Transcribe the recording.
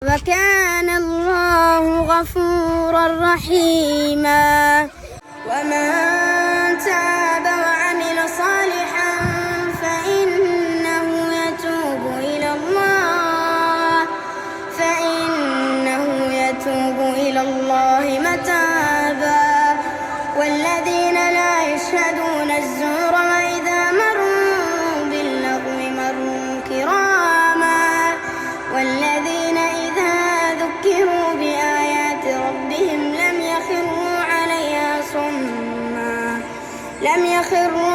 وكان الله غفورا رحيما. ومن تاب وعمل صالحا فإنه يتوب إلى الله متابا. والذين لا يشهدون الزور وإذا مروا باللغو مروا كراما. والذين إذا ذكروا بآيات ربهم لم يخروا